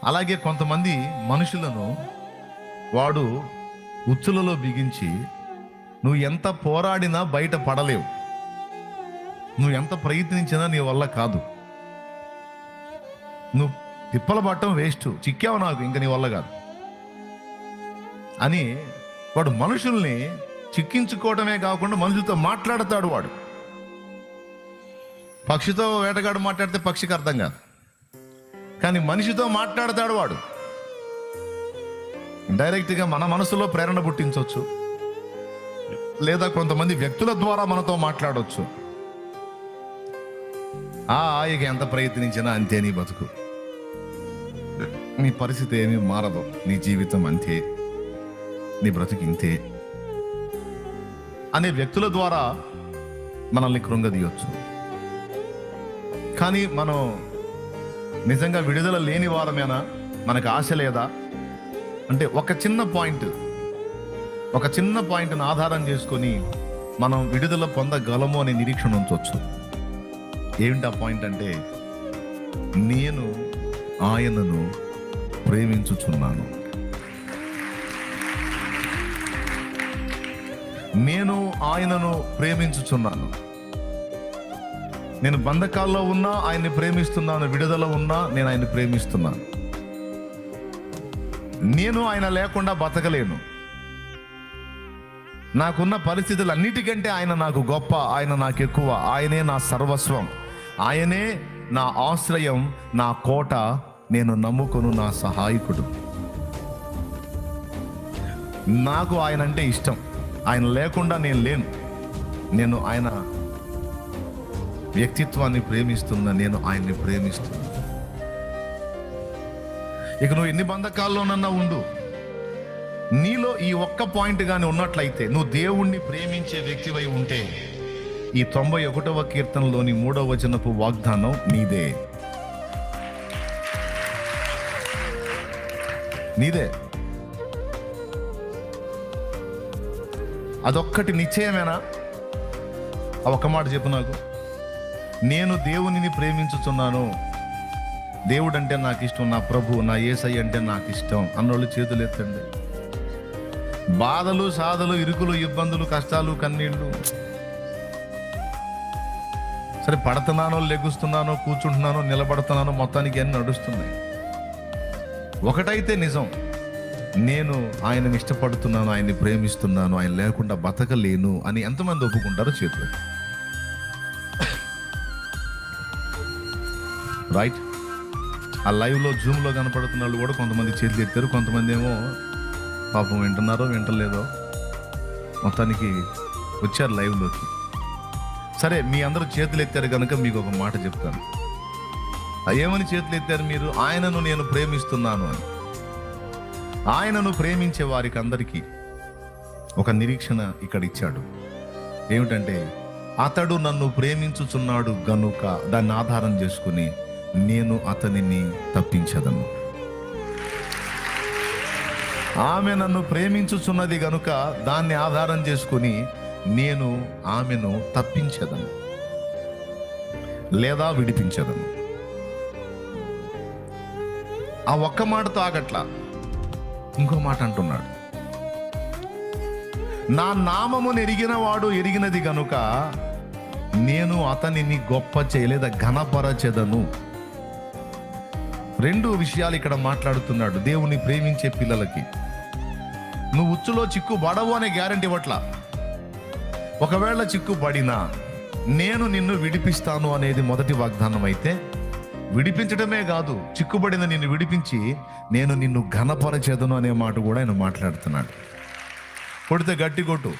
అలాగే కొంతమంది మనుషులను వాడు ఉచ్చులలో బిగించి నువ్వు ఎంత పోరాడినా బయట పడలేవు, నువ్వు ఎంత ప్రయత్నించినా నీ వల్ల కాదు, నువ్వు తిప్పల పట్టడం వేస్ట్, చిక్కావు నాకు, ఇంక నీ వల్ల కాదు అని వాడు మనుషుల్ని చిక్కించుకోవడమే కాకుండా మనుషులతో మాట్లాడతాడు. వాడు పక్షితో వేటగాడు మాట్లాడితే పక్షికి అర్థం కాదు, కానీ మనిషితో మాట్లాడతాడు. వాడు డైరెక్ట్గా మన మనసులో ప్రేరణ పుట్టించవచ్చు, లేదా కొంతమంది వ్యక్తుల ద్వారా మనతో మాట్లాడవచ్చు. ఇక ఎంత ప్రయత్నించినా అంతే, నీ బతుకు, నీ పరిస్థితి ఏమీ మారదు, నీ జీవితం అంతే, నీ బ్రతుకు ఇంతే అనే వ్యక్తుల ద్వారా మనల్ని కృంగదీయొచ్చు. కానీ మనం నిజంగా విడుదల లేని వారమేనా? మనకు ఆశ లేదా అంటే ఒక చిన్న పాయింట్ని ఆధారం చేసుకొని మనం విడుదల పొందగలము అనే నిరీక్షణ ఉంచవచ్చు. ఏమిటి ఆ పాయింట్ అంటే, నేను ఆయనను ప్రేమించుచున్నాను. నేను ఆయనను ప్రేమించుచున్నాను. నేను బంధకాల్లో ఉన్నా ఆయన్ని ప్రేమిస్తున్నాను, విడుదల ఉన్నా నేను ఆయన్ని ప్రేమిస్తున్నాను. నేను ఆయన లేకుండా బతకలేను. నాకున్న పరిస్థితులన్నిటికంటే ఆయన నాకు గొప్ప, ఆయన నాకు ఎక్కువ, ఆయనే నా సర్వస్వం, ఆయనే నా ఆశ్రయం, నా కోట, నేను నమ్ముకొను నా సహాయకుడు. నాకు ఆయన అంటే ఇష్టం, ఆయన లేకుండా నేను లేను. నేను ఆయన వ్యక్తిత్వాన్ని ప్రేమిస్తున్నా, నేను ఆయన్ని ప్రేమిస్తున్నా. ఇక నువ్వు ఎన్ని బంధకాల్లోనన్నా ఉండు, నీలో ఈ ఒక్క పాయింట్ కానీ ఉన్నట్లయితే, నువ్వు దేవుణ్ణి ప్రేమించే వ్యక్తివై ఉంటే, ఈ 91వ కీర్తనలోని 3వ వచనపు వాగ్దానం నీదే. అదొక్కటి నిశ్చయమేనా? ఆ ఒక్క మాట చెప్పు నాకు. నేను దేవునిని ప్రేమించుచున్నాను, దేవుడు అంటే నాకు ఇష్టం, నా ప్రభు, నా యేసయ్య అంటే నాకు ఇష్టం అన్నోళ్ళు చేతులు ఎత్తండి. బాధలు, సాధలు, ఇరుకులు, ఇబ్బందులు, కష్టాలు, కన్నీళ్ళు, సరే పడుతున్నానో, లెగుస్తున్నానో, కూర్చుంటున్నానో, నిలబడుతున్నానో, మొత్తానికి ఎన్ని నడుస్తున్నాయి. ఒకటైతే నిజం, నేను ఆయనని ఇష్టపడుతున్నాను, ఆయన్ని ప్రేమిస్తున్నాను, ఆయన లేకుండా బతకలేను అని ఎంతమంది ఒప్పుకుంటారో చేతులు. రైట్? ఆ లైవ్లో జూమ్లో కనపడుతున్న వాళ్ళు కూడా కొంతమంది చేతులు ఎత్తారు, కొంతమంది ఏమో పాపం వింటున్నారో వింటలేదో మొత్తానికి వచ్చారు లైవ్లోకి. సరే, మీ అందరూ చేతులు ఎత్తారు కనుక మీకు ఒక మాట చెప్తాను. ఏమని చేతులు ఎత్తారు మీరు? ఆయనను నేను ప్రేమిస్తున్నాను అని. ఆయనను ప్రేమించే వారికి అందరికీ ఒక నిరీక్షణ ఇక్కడ ఇచ్చాడు. ఏమిటంటే, అతడు నన్ను ప్రేమించుచున్నాడు గనుక దాన్ని ఆధారం చేసుకుని నేను అతనిని తప్పించదను. ఆమె నన్ను ప్రేమించుచున్నది గనుక దాన్ని ఆధారం చేసుకుని నేను ఆమెను తప్పించదను లేదా విడిపించదను. ఆ ఒక్క మాటతో ఆగట్లా, ఇంకో మాట అంటున్నాడు. నా నామమును ఎరిగిన వాడు ఎరిగినది గనుక నేను అతనిని గొప్ప చేయలేదా ఘనపరచెదను. రెండు విషయాలు ఇక్కడ మాట్లాడుతున్నాడు దేవుని ప్రేమించే పిల్లలకి. నువ్వు ఉచ్చులో చిక్కు పడవు అనే గ్యారంటీ ఇవ్వట్లా. ఒకవేళ చిక్కు పడినా నేను నిన్ను విడిపిస్తాను అనేది మొదటి వాగ్దానం అయితే, విడిపించడమే కాదు, చిక్కుబడిన నిన్ను విడిపించి నేను నిన్ను ఘనపరచెదను అనే మాట కూడా ఆయన మాట్లాడుతున్నాడు. కొడితే గట్టి కొట్టు.